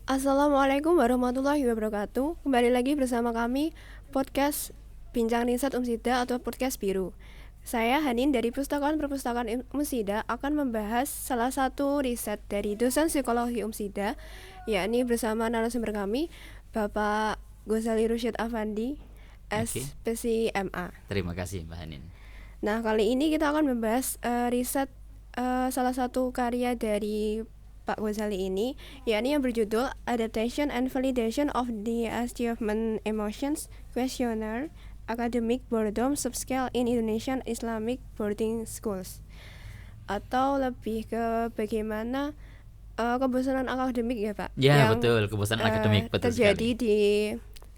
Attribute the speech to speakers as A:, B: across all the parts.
A: Assalamualaikum warahmatullahi wabarakatuh. Kembali lagi bersama kami podcast Bincang Riset Umsida atau podcast Biru. Saya Hanin dari Pustakaan Perpustakaan Umsida akan membahas salah satu riset dari dosen psikologi Umsida, yakni bersama narasumber kami Bapak Ghazali Rusyid Afandi,
B: Oke,
A: SPSI-MA.
B: terima kasih Mbak Hanin.
A: Nah, kali ini kita akan membahas riset salah satu karya dari Pak Ghazali ini, yakni yang berjudul Adaptation and Validation of the Achievement Emotions Questionnaire Academic Boredom Subscale in Indonesian Islamic Boarding Schools, atau lebih ke bagaimana kebosanan akademik ya Pak,
B: Ya
A: yang
B: betul, kebosanan akademik betul
A: terjadi
B: sekali.
A: di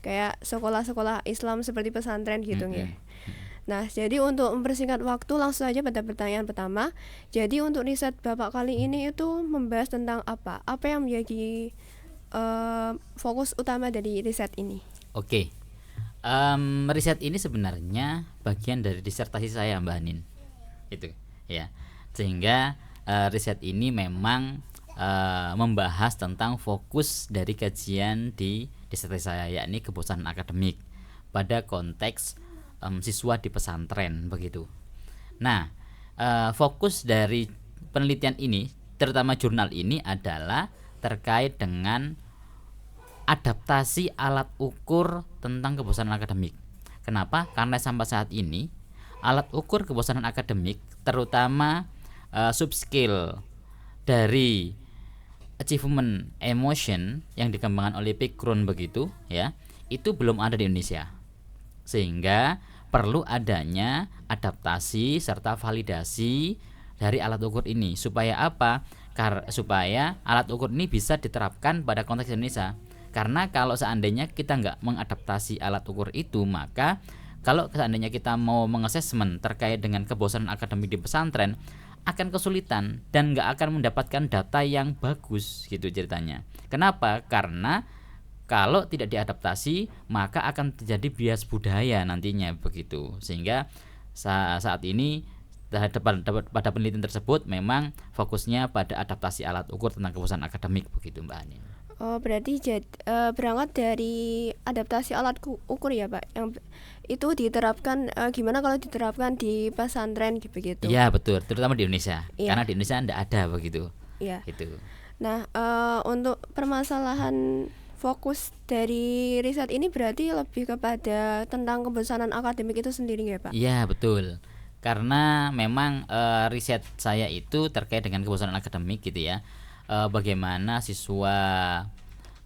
A: kayak sekolah-sekolah Islam seperti pesantren gitu ya.
B: Mm-mm.
A: Nah, jadi untuk mempersingkat waktu langsung saja pada pertanyaan pertama. Jadi untuk riset Bapak kali ini itu membahas tentang apa? Apa yang menjadi fokus utama dari riset ini?
B: Oke, riset ini sebenarnya bagian dari disertasi saya Mbak Hanin. Itu ya, sehingga riset ini memang membahas tentang fokus dari kajian di disertasi saya, yakni kebosanan akademik pada konteks siswa di pesantren begitu. Nah, fokus dari penelitian ini, terutama jurnal ini adalah terkait dengan adaptasi alat ukur tentang kebosanan akademik. Kenapa? Karena sampai saat ini alat ukur kebosanan akademik, terutama subskill dari achievement emotion yang dikembangkan oleh Pikrun begitu ya, itu belum ada di Indonesia. Sehingga perlu adanya adaptasi serta validasi dari alat ukur ini. Supaya apa? Supaya alat ukur ini bisa diterapkan pada konteks Indonesia. Karena kalau seandainya kita nggak mengadaptasi alat ukur itu, maka kalau seandainya kita mau mengasesmen terkait dengan kebosanan akademik di pesantren, akan kesulitan dan nggak akan mendapatkan data yang bagus gitu ceritanya. Kenapa? Karena kalau tidak diadaptasi maka akan terjadi bias budaya nantinya begitu. Sehingga saat ini pada penelitian tersebut memang fokusnya pada adaptasi alat ukur tentang kebosanan akademik begitu Mbak Anin.
A: Oh, berarti berangkat dari adaptasi alat ukur ya Pak. Yang itu diterapkan gimana kalau diterapkan di pesantren begitu?
B: Iya betul, terutama di Indonesia.
A: Iya.
B: Karena di Indonesia tidak ada begitu.
A: Iya.
B: Gitu.
A: Nah, untuk permasalahan fokus dari riset ini berarti lebih kepada tentang kebosanan akademik itu sendiri ya Pak?
B: Iya betul. Karena memang riset saya itu terkait dengan kebosanan akademik gitu ya. Bagaimana siswa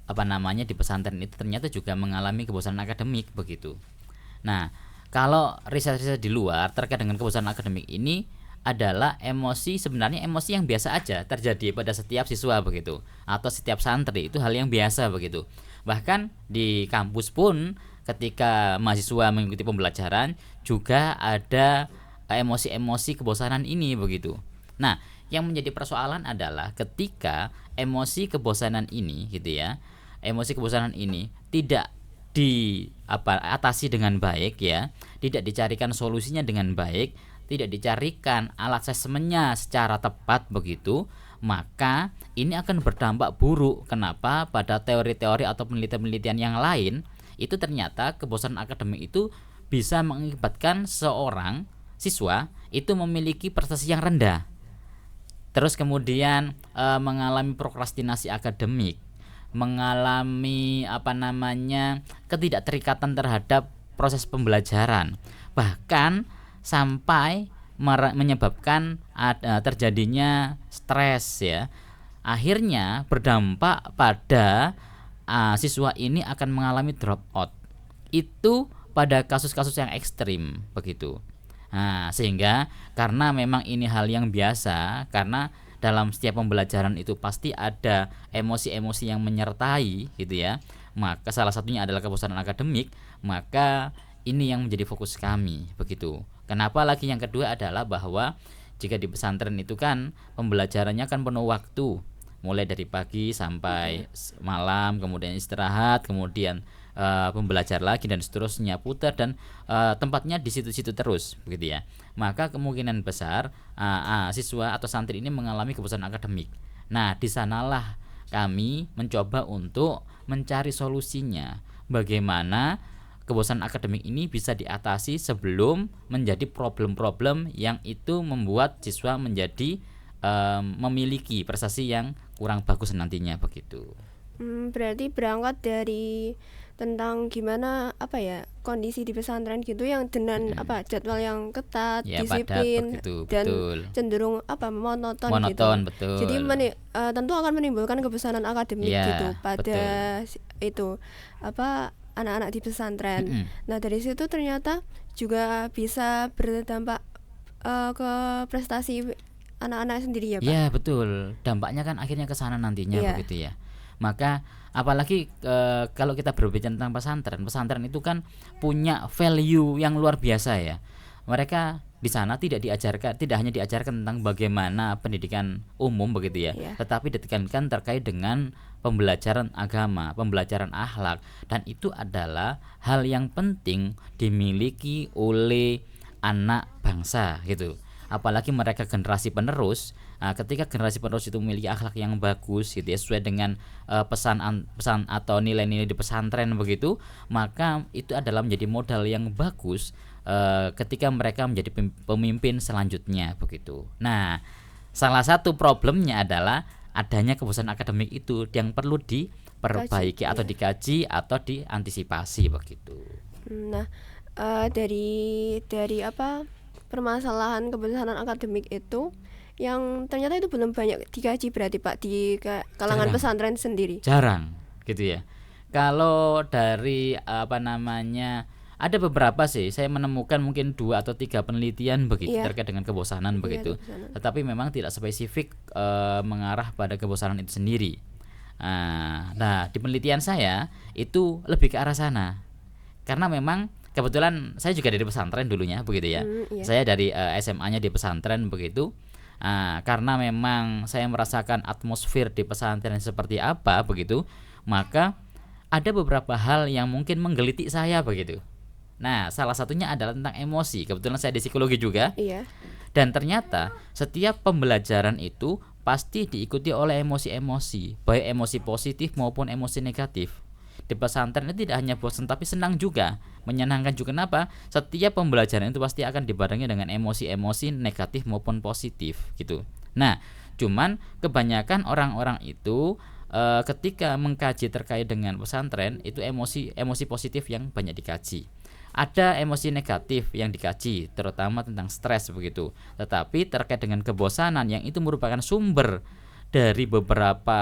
B: di pesantren itu ternyata juga mengalami kebosanan akademik begitu. Nah, kalau riset-riset di luar terkait dengan kebosanan akademik ini adalah sebenarnya emosi yang biasa aja terjadi pada setiap siswa begitu, atau setiap santri, itu hal yang biasa begitu. Bahkan di kampus pun ketika mahasiswa mengikuti pembelajaran juga ada emosi-emosi kebosanan ini begitu. Nah, yang menjadi persoalan adalah ketika emosi kebosanan ini gitu ya, emosi kebosanan ini tidak atasi dengan baik ya, tidak dicarikan solusinya dengan baik, tidak dicarikan alat asesmennya secara tepat begitu, maka ini akan berdampak buruk. Kenapa? Pada teori-teori atau penelitian-penelitian yang lain itu ternyata kebosanan akademik itu bisa mengakibatkan seorang siswa itu memiliki prestasi yang rendah, terus kemudian mengalami prokrastinasi akademik, mengalami ketidakterikatan terhadap proses pembelajaran, bahkan sampai menyebabkan terjadinya stres ya. Akhirnya berdampak pada siswa ini akan mengalami drop out. Itu pada kasus-kasus yang ekstrim begitu. Nah, sehingga karena memang ini hal yang biasa, karena dalam setiap pembelajaran itu pasti ada emosi-emosi yang menyertai gitu ya. Maka salah satunya adalah kebosanan akademik, maka ini yang menjadi fokus kami begitu. Kenapa lagi yang kedua adalah bahwa jika di pesantren itu kan pembelajarannya kan penuh waktu, mulai dari pagi sampai malam, kemudian istirahat, kemudian pembelajar lagi dan seterusnya, putar dan tempatnya di situ-situ terus begitu ya. Maka kemungkinan besar siswa atau santri ini mengalami kebosanan akademik. Nah, di sanalah kami mencoba untuk mencari solusinya. Bagaimana kebosanan akademik ini bisa diatasi sebelum menjadi problem-problem yang itu membuat siswa menjadi memiliki prestasi yang kurang bagus nantinya begitu.
A: Berarti berangkat dari tentang gimana kondisi di pesantren gitu yang dengan jadwal yang ketat,
B: Ya, padat
A: disiplin
B: begitu,
A: dan
B: betul.
A: cenderung monoton gitu.
B: Monoton, betul.
A: Jadi tentu akan menimbulkan kebosanan akademik
B: Ya,
A: gitu pada
B: betul.
A: itu anak-anak di pesantren. Nah, dari situ ternyata juga bisa berdampak ke prestasi anak-anak sendiri ya, Pak.
B: Ya, betul. Dampaknya kan akhirnya ke sana nantinya begitu ya. Maka apalagi kalau kita berbicara tentang pesantren itu kan punya value yang luar biasa ya. Mereka di sana tidak hanya diajarkan tentang bagaimana pendidikan umum begitu ya, tetapi ditekankan terkait dengan pembelajaran agama, pembelajaran akhlak, dan itu adalah hal yang penting dimiliki oleh anak bangsa gitu. Apalagi mereka generasi penerus. Ketika generasi penerus itu memiliki akhlak yang bagus gitu ya, sesuai dengan pesan atau nilai-nilai di pesantren begitu, maka itu adalah menjadi modal yang bagus ketika mereka menjadi pemimpin selanjutnya begitu. Nah, salah satu problemnya adalah adanya kebosanan akademik itu yang perlu diperbaiki atau dikaji atau diantisipasi begitu.
A: Nah, dari permasalahan kebosanan akademik itu yang ternyata itu belum banyak dikaji berarti Pak di kalangan pesantren sendiri.
B: Jarang gitu ya. Kalau dari ada beberapa sih saya menemukan mungkin 2 atau 3 penelitian begitu terkait dengan kebosanan begitu. Tetapi memang tidak spesifik mengarah pada kebosanan itu sendiri. Nah, di penelitian saya itu lebih ke arah sana. Karena memang kebetulan saya juga dari pesantren dulunya begitu ya. Saya dari SMA-nya di pesantren begitu. Karena memang saya merasakan atmosfer di pesantren seperti apa begitu, maka ada beberapa hal yang mungkin menggelitik saya begitu. Nah, salah satunya adalah tentang emosi. Kebetulan saya di psikologi juga. Dan ternyata setiap pembelajaran itu pasti diikuti oleh emosi-emosi, baik emosi positif maupun emosi negatif. Di pesantren itu tidak hanya bosan tapi senang juga, menyenangkan juga. Kenapa? Setiap pembelajaran itu pasti akan dibarengi dengan emosi-emosi negatif maupun positif gitu. Nah, cuman kebanyakan orang-orang itu ketika mengkaji terkait dengan pesantren itu emosi positif yang banyak dikaji. Ada emosi negatif yang dikaji, terutama tentang stres begitu. Tetapi terkait dengan kebosanan yang itu merupakan sumber dari beberapa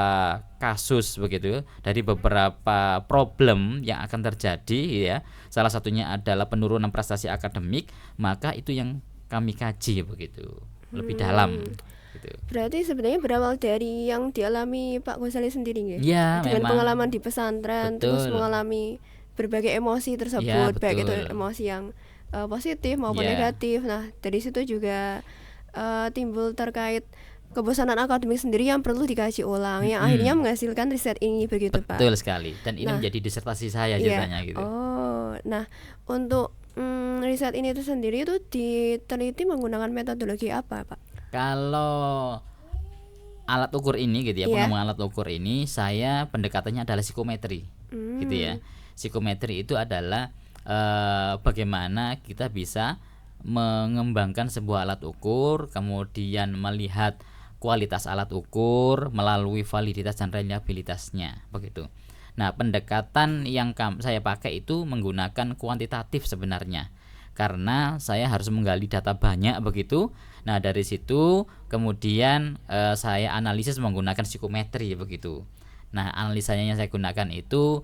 B: kasus begitu, dari beberapa problem yang akan terjadi ya. Salah satunya adalah penurunan prestasi akademik, maka itu yang kami kaji begitu, lebih dalam gitu.
A: Berarti sebenarnya berawal dari yang dialami Pak Ghazali sendiri nggih?
B: Ya,
A: dengan
B: memang
A: pengalaman di pesantren, terus mengalami berbagai emosi tersebut, baik itu emosi yang positif maupun negatif. Nah, dari situ juga timbul terkait kebosanan akademik sendiri yang perlu dikaji ulang, yang akhirnya menghasilkan riset ini begitu Pak.
B: Betul sekali. Dan ini menjadi disertasi saya ceritanya gitu.
A: Nah, untuk riset ini itu sendiri itu diteliti menggunakan metodologi apa Pak?
B: Kalau alat ukur ini gitu ya, pengembangan alat ukur ini saya pendekatannya adalah psikometri gitu ya. Psikometri itu adalah bagaimana kita bisa mengembangkan sebuah alat ukur, kemudian melihat kualitas alat ukur melalui validitas dan reliabilitasnya begitu. Nah, pendekatan yang saya pakai itu menggunakan kuantitatif sebenarnya, karena saya harus menggali data banyak begitu. Nah, dari situ kemudian saya analisis menggunakan psikometri begitu. Nah, analisanya yang saya gunakan itu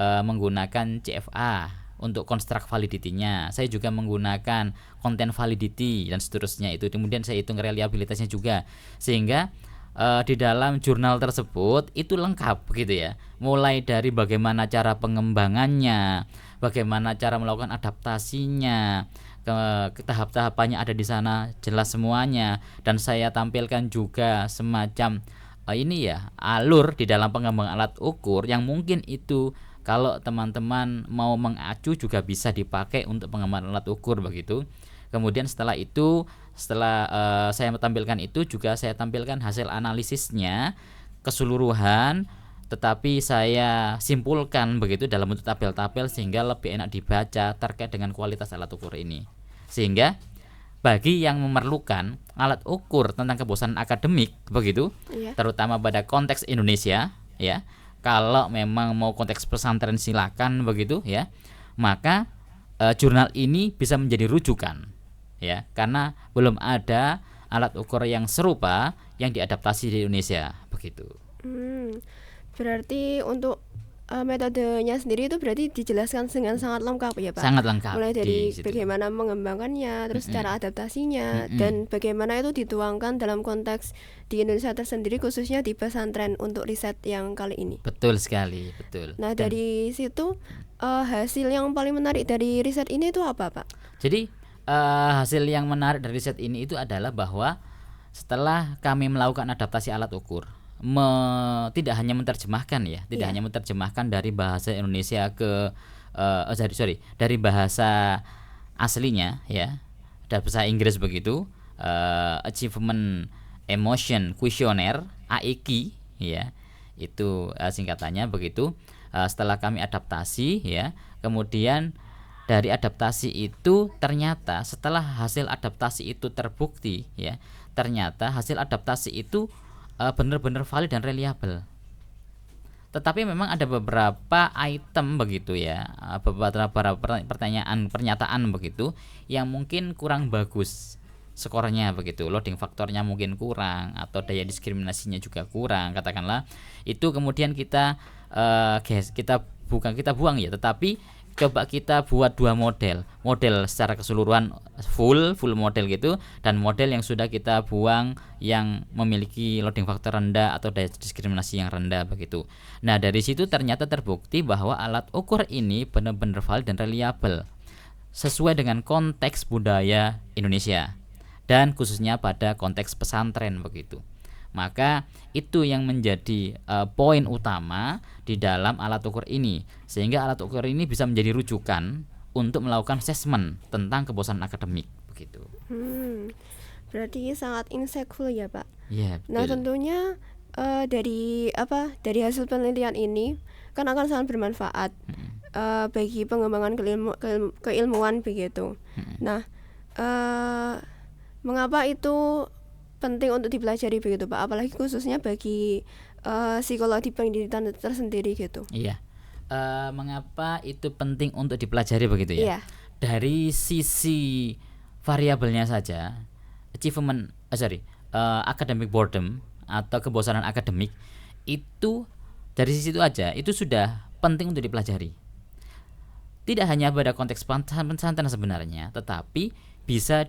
B: menggunakan CFA untuk construct validity-nya. Saya juga menggunakan content validity dan seterusnya itu. Kemudian saya hitung reliabilitasnya juga. Sehingga di dalam jurnal tersebut itu lengkap begitu ya. Mulai dari bagaimana cara pengembangannya, bagaimana cara melakukan adaptasinya, tahap-tahapannya ada di sana jelas semuanya, dan saya tampilkan juga semacam alur di dalam pengembangan alat ukur yang mungkin itu kalau teman-teman mau mengacu juga bisa dipakai untuk pengembangan alat ukur begitu. Kemudian setelah saya tampilkan itu juga saya tampilkan hasil analisisnya keseluruhan, tetapi saya simpulkan begitu dalam bentuk tabel-tabel sehingga lebih enak dibaca terkait dengan kualitas alat ukur ini. Sehingga bagi yang memerlukan alat ukur tentang kebosanan akademik begitu, terutama pada konteks Indonesia ya. Kalau memang mau konteks pesantren silakan begitu ya. Maka jurnal ini bisa menjadi rujukan ya, karena belum ada alat ukur yang serupa yang diadaptasi di Indonesia begitu.
A: Berarti untuk metodenya sendiri itu berarti dijelaskan dengan sangat lengkap ya Pak?
B: Sangat lengkap.
A: Mulai dari bagaimana mengembangkannya, terus cara adaptasinya, dan bagaimana itu dituangkan dalam konteks di Indonesia tersendiri, khususnya di pesantren untuk riset yang kali ini.
B: Betul sekali, betul.
A: Nah dari situ hasil yang paling menarik dari riset ini itu apa Pak?
B: Jadi hasil yang menarik dari riset ini itu adalah bahwa setelah kami melakukan adaptasi alat ukur, tidak hanya menerjemahkan ya, hanya menerjemahkan dari bahasa Indonesia ke dari bahasa aslinya ya, dari bahasa Inggris begitu, Achievement Emotion Questionnaire AEQ ya, itu singkatannya begitu. Setelah kami adaptasi ya, kemudian dari adaptasi itu ternyata setelah hasil adaptasi itu terbukti ya, ternyata hasil adaptasi itu benar-benar valid dan reliable. Tetapi memang ada beberapa item begitu ya, beberapa pernyataan begitu yang mungkin kurang bagus skornya begitu, loading faktornya mungkin kurang atau daya diskriminasinya juga kurang katakanlah. Itu kemudian kita buang ya, tetapi coba kita buat dua model secara keseluruhan full model gitu, dan model yang sudah kita buang yang memiliki loading faktor rendah atau daya diskriminasi yang rendah begitu. Nah dari situ ternyata terbukti bahwa alat ukur ini benar-benar valid dan reliable sesuai dengan konteks budaya Indonesia dan khususnya pada konteks pesantren begitu. Maka itu yang menjadi poin utama di dalam alat ukur ini, sehingga alat ukur ini bisa menjadi rujukan untuk melakukan assessment tentang kebosanan akademik begitu.
A: Berarti sangat insightful ya Pak.
B: Yeah,
A: nah tentunya dari hasil penelitian ini kan akan sangat bermanfaat bagi pengembangan keilmuan begitu. Nah mengapa itu penting untuk dipelajari begitu Pak, apalagi khususnya bagi psikologi pendidikan tersendiri gitu.
B: Iya. Mengapa itu penting untuk dipelajari begitu ya?
A: Iya.
B: Dari sisi variabelnya saja, academic boredom atau kebosanan akademik itu dari sisi itu aja itu sudah penting untuk dipelajari. Tidak hanya pada konteks pesantren sebenarnya, tetapi bisa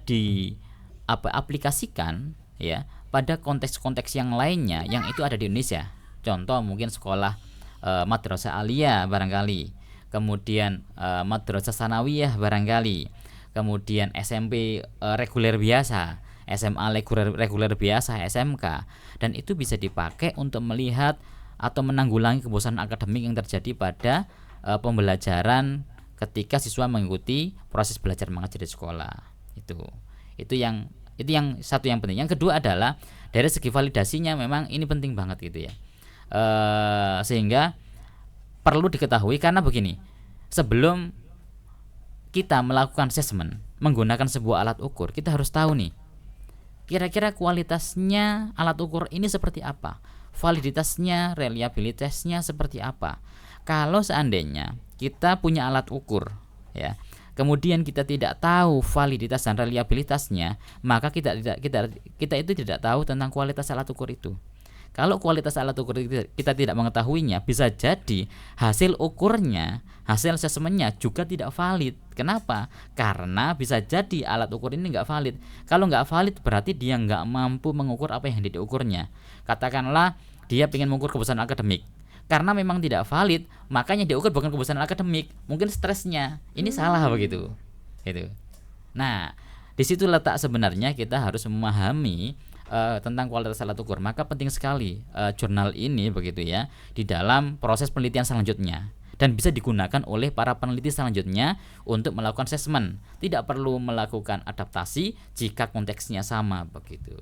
B: aplikasikan ya pada konteks-konteks yang lainnya yang itu ada di Indonesia. Contoh mungkin sekolah madrasah aliyah barangkali, kemudian madrasah sanawiyah barangkali, kemudian SMP reguler biasa, SMA reguler biasa, SMK, dan itu bisa dipakai untuk melihat atau menanggulangi kebosanan akademik yang terjadi pada pembelajaran ketika siswa mengikuti proses belajar mengajar di sekolah. Itu yang satu yang penting. Yang kedua adalah dari segi validasinya memang ini penting banget gitu ya. Sehingga perlu diketahui karena begini, sebelum kita melakukan assessment menggunakan sebuah alat ukur, kita harus tahu nih kira-kira kualitasnya alat ukur ini seperti apa, validitasnya, reliabilitasnya seperti apa. Kalau seandainya kita punya alat ukur ya, kemudian kita tidak tahu validitas dan reliabilitasnya, maka kita itu tidak tahu tentang kualitas alat ukur itu. Kalau kualitas alat ukur kita tidak mengetahuinya, bisa jadi hasil ukurnya, hasil assessmentnya juga tidak valid. Kenapa? Karena bisa jadi alat ukur ini nggak valid. Kalau nggak valid berarti dia nggak mampu mengukur apa yang diukurnya. Katakanlah dia ingin mengukur kebosanan akademik, karena memang tidak valid, makanya diukur bukan kebosanan akademik, mungkin stresnya. Ini salah begitu. Gitu. Nah, di situ letak sebenarnya kita harus memahami tentang kualitas alat ukur. Maka penting sekali jurnal ini begitu ya di dalam proses penelitian selanjutnya, dan bisa digunakan oleh para peneliti selanjutnya untuk melakukan assessment. Tidak perlu melakukan adaptasi jika konteksnya sama begitu.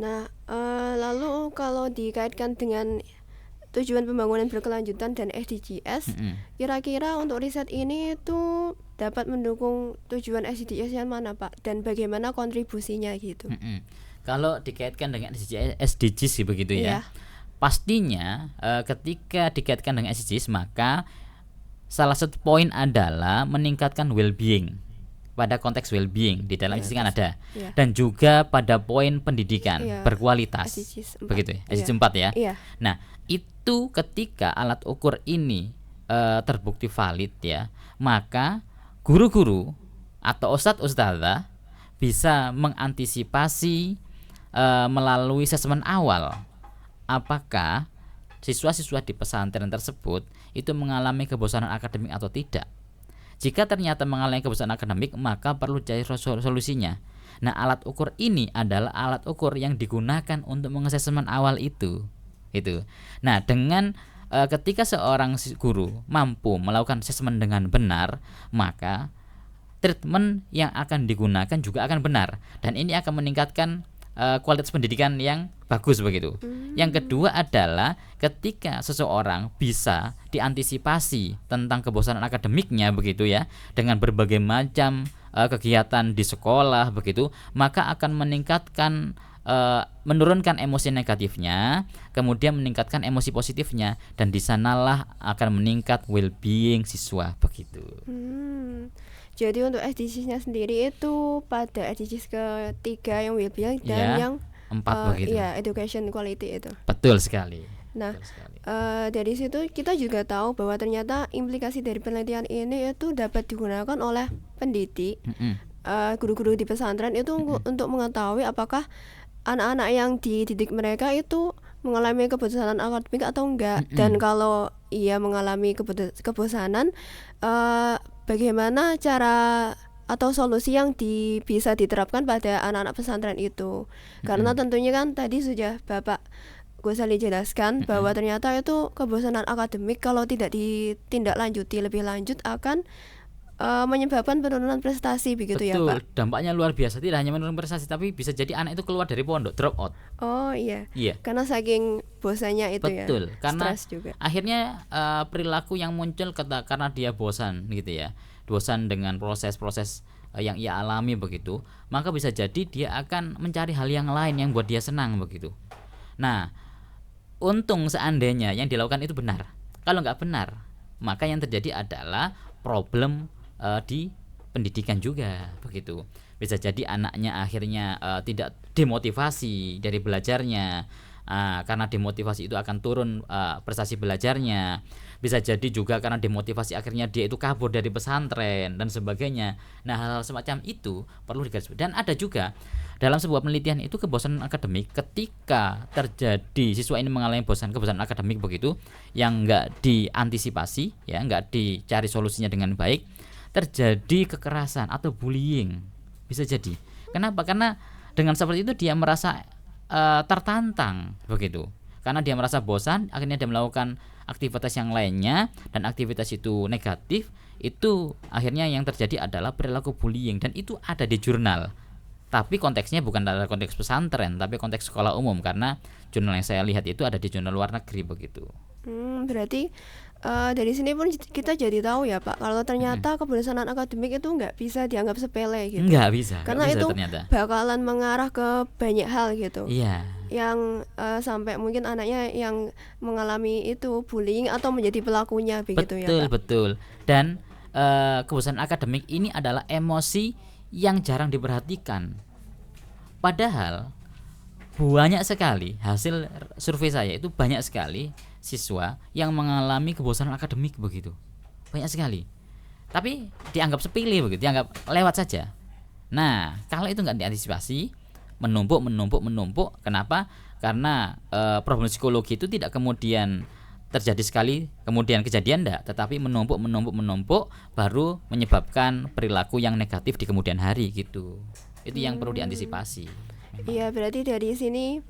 A: Nah, lalu kalau dikaitkan dengan tujuan pembangunan berkelanjutan dan SDGs,
B: Mm-mm.
A: kira-kira untuk riset ini itu dapat mendukung tujuan SDGs yang mana Pak? Dan bagaimana kontribusinya gitu?
B: Mm-mm. Kalau dikaitkan dengan SDGs sih begitu ya.
A: Iya.
B: Pastinya ketika dikaitkan dengan SDGs maka salah satu poin adalah meningkatkan well-being. Pada konteks well-being di dalam
A: Iya,
B: SDGs kan ada.
A: Iya.
B: Dan juga pada poin pendidikan
A: Iya.
B: berkualitas.
A: SDGs 4.
B: Begitu ya.
A: Iya.
B: SDGs 4 ya.
A: Iya.
B: Nah, itu ketika alat ukur ini terbukti valid ya, maka guru-guru atau ustadz-ustadzah bisa mengantisipasi melalui asesmen awal apakah siswa-siswa di pesantren tersebut itu mengalami kebosanan akademik atau tidak. Jika ternyata mengalami kebosanan akademik, maka perlu cari solusinya. Nah, alat ukur ini adalah alat ukur yang digunakan untuk mengasesmen awal itu. Nah, dengan ketika seorang guru mampu melakukan asesmen dengan benar, maka treatment yang akan digunakan juga akan benar, dan ini akan meningkatkan kualitas pendidikan yang bagus begitu. Yang kedua adalah ketika seseorang bisa diantisipasi tentang kebosanan akademiknya begitu ya, dengan berbagai macam kegiatan di sekolah begitu, maka akan meningkatkan menurunkan emosi negatifnya, kemudian meningkatkan emosi positifnya, dan di sanalah akan meningkat well-being siswa begitu.
A: Jadi untuk SDGs-nya sendiri itu pada SDGs ketiga yang well-being dan
B: Ya,
A: yang
B: 4 begitu.
A: iya, education quality itu.
B: Betul sekali.
A: Nah,
B: Betul sekali.
A: dari situ kita juga tahu bahwa ternyata implikasi dari penelitian ini itu dapat digunakan oleh pendidik,
B: Mm-mm.
A: guru-guru di pesantren itu untuk mengetahui apakah anak-anak yang dididik mereka itu mengalami kebosanan akademik atau enggak. Dan kalau ia mengalami kebosanan, bagaimana cara atau solusi yang bisa diterapkan pada anak-anak pesantren itu. Karena tentunya kan tadi sudah Bapak Ghazali jelaskan bahwa ternyata itu kebosanan akademik kalau tidak ditindaklanjuti lebih lanjut akan menyebabkan penurunan prestasi begitu.
B: Betul,
A: ya Pak.
B: dampaknya luar biasa. Tidak hanya menurunkan prestasi, tapi bisa jadi anak itu keluar dari pondok, drop out.
A: Oh iya.
B: Iya.
A: Karena saking bosannya itu.
B: Betul,
A: ya.
B: karena
A: Stres juga.
B: akhirnya perilaku yang muncul karena dia bosan gitu ya, bosan dengan proses-proses yang ia alami begitu, maka bisa jadi dia akan mencari hal yang lain yang buat dia senang begitu. Nah, untung seandainya yang dilakukan itu benar. Kalau nggak benar, maka yang terjadi adalah problem di pendidikan juga begitu. Bisa jadi anaknya akhirnya tidak demotivasi dari belajarnya, karena demotivasi itu akan turun prestasi belajarnya. Bisa jadi juga karena demotivasi akhirnya dia itu kabur dari pesantren dan sebagainya. Nah, hal-hal semacam itu perlu digarisbawahi. Dan ada juga dalam sebuah penelitian itu kebosanan akademik, ketika terjadi siswa ini mengalami kebosanan akademik begitu yang enggak diantisipasi ya, enggak dicari solusinya dengan baik, terjadi kekerasan atau bullying. Bisa jadi. Kenapa? Karena dengan seperti itu dia merasa tertantang begitu. Karena dia merasa bosan, akhirnya dia melakukan aktivitas yang lainnya, dan aktivitas itu negatif, itu akhirnya yang terjadi adalah perilaku bullying, dan itu ada di jurnal. Tapi konteksnya bukan dalam konteks pesantren, tapi konteks sekolah umum, karena jurnal yang saya lihat itu ada di jurnal luar negeri begitu.
A: Berarti dari sini pun kita jadi tahu ya Pak, kalau ternyata kebosanan akademik itu nggak bisa dianggap sepele gitu.
B: Nggak bisa.
A: Karena
B: nggak bisa,
A: itu
B: ternyata
A: bakalan mengarah ke banyak hal gitu.
B: Iya.
A: Yang sampai mungkin anaknya yang mengalami itu bullying atau menjadi pelakunya begitu.
B: Betul,
A: ya Pak.
B: betul. Dan kebosanan akademik ini adalah emosi yang jarang diperhatikan. Padahal banyak sekali hasil survei saya itu, banyak sekali siswa yang mengalami kebosanan akademik begitu. Banyak sekali. Tapi dianggap sepele begitu, dianggap lewat saja. Nah, kalau itu nggak diantisipasi, menumpuk. Kenapa? Karena problem psikologi itu tidak kemudian terjadi sekali kemudian kejadian enggak, tetapi menumpuk baru menyebabkan perilaku yang negatif di kemudian hari gitu. Itu yang perlu diantisipasi.
A: Iya, berarti dari sini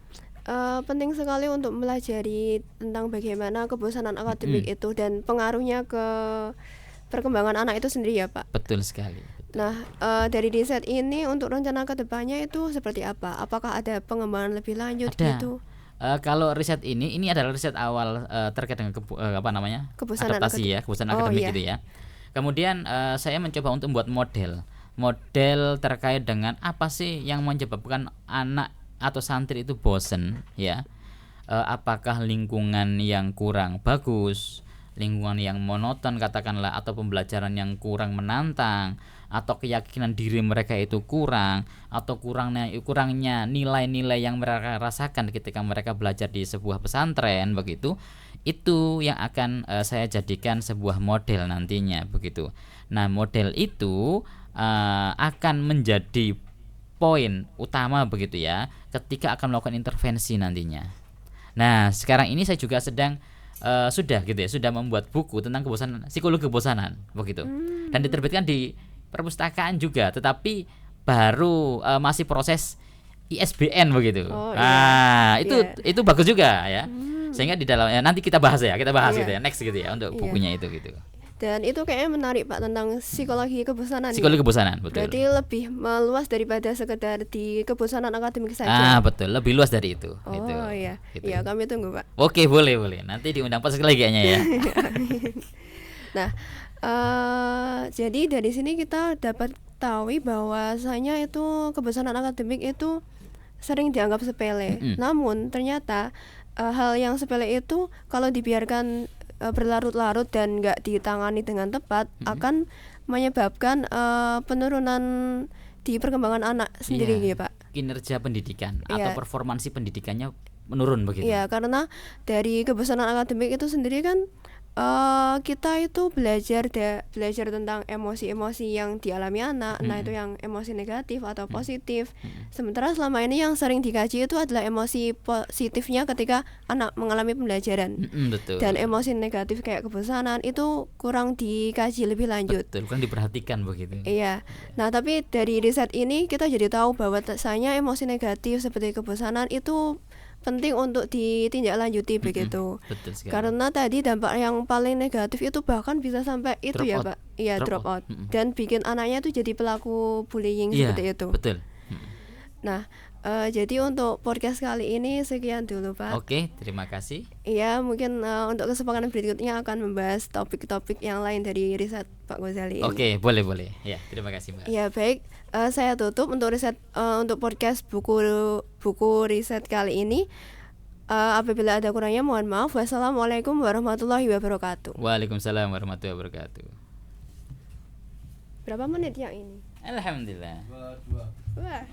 A: penting sekali untuk mempelajari tentang bagaimana kebosanan akademik itu dan pengaruhnya ke perkembangan anak itu sendiri ya Pak.
B: Betul sekali.
A: Nah, dari riset ini untuk rencana ke depannya itu seperti apa? Apakah ada pengembangan lebih lanjut
B: Ada.
A: gitu?
B: Kalau riset ini adalah riset awal terkait dengan
A: Kebusanan
B: adaptasi ya, kebusanan
A: Oh
B: akademik
A: iya.
B: gitu ya. Kemudian saya mencoba untuk membuat model terkait dengan apa sih yang menyebabkan anak atau santri itu bosen ya. Apakah lingkungan yang kurang bagus, lingkungan yang monoton katakanlah, atau pembelajaran yang kurang menantang, atau keyakinan diri mereka itu kurang, atau kurangnya nilai-nilai yang mereka rasakan ketika mereka belajar di sebuah pesantren begitu. Itu yang akan saya jadikan sebuah model nantinya begitu. Nah, model itu akan menjadi poin utama begitu ya ketika akan melakukan intervensi nantinya. Nah, sekarang ini saya juga sedang sudah membuat buku tentang psikologi kebosanan begitu. Dan diterbitkan di perpustakaan juga, tetapi baru masih proses ISBN begitu.
A: Oh,
B: Nah,
A: iya.
B: itu bagus juga ya. Sehingga di dalamnya nanti kita bahas
A: Iya.
B: gitu ya, next gitu ya untuk
A: Iya.
B: bukunya itu gitu.
A: Dan itu kayaknya menarik Pak tentang psikologi kebosanan.
B: Psikologi
A: ya?
B: kebosanan, betul.
A: Berarti lebih meluas daripada sekedar di kebosanan akademik saja.
B: Betul, lebih luas dari itu.
A: Oh
B: Gitu.
A: iya.
B: Gitu.
A: Iya, kami tunggu Pak.
B: Oke, boleh. Nanti diundang pas lagi kayaknya ya.
A: Nah, jadi dari sini kita dapat tahu bahwasanya itu kebosanan akademik itu sering dianggap sepele. Namun ternyata hal yang sepele itu kalau dibiarkan berlarut-larut dan nggak ditangani dengan tepat akan menyebabkan penurunan di perkembangan anak sendiri
B: Iya.
A: ya Pak.
B: Kinerja pendidikan atau
A: Iya.
B: performansi pendidikannya menurun begitu.
A: Iya, karena dari kebosanan akademik itu sendiri kan kita itu belajar tentang emosi-emosi yang dialami anak, nah itu yang emosi negatif atau positif. Sementara selama ini yang sering dikaji itu adalah emosi positifnya ketika anak mengalami pembelajaran.
B: Betul.
A: Dan emosi negatif kayak kebosanan itu kurang dikaji lebih lanjut.
B: Betul, kan diperhatikan begitu.
A: Iya. Nah, tapi dari riset ini kita jadi tahu bahwa misalnya emosi negatif seperti kebosanan itu penting untuk ditindaklanjuti begitu.
B: Betul sekali.
A: Karena tadi dampak yang paling negatif itu bahkan bisa sampai itu
B: Drop
A: ya
B: out.
A: Pak. Iya, drop out. Dan bikin anaknya tuh jadi pelaku bullying
B: Iya,
A: seperti itu.
B: betul.
A: Nah, jadi untuk podcast kali ini sekian dulu Pak.
B: Oke, terima kasih.
A: Iya, mungkin untuk kesempatan berikutnya akan membahas topik-topik yang lain dari riset Pak Ghazali ini.
B: Oke, boleh. Ya, terima kasih, Mbak.
A: Ya baik, saya tutup untuk untuk podcast buku riset kali ini. Apabila ada kurangnya mohon maaf. Wassalamualaikum warahmatullahi wabarakatuh.
B: Waalaikumsalam warahmatullahi wabarakatuh.
A: Berapa menit yang ini?
B: Alhamdulillah.
A: Wah.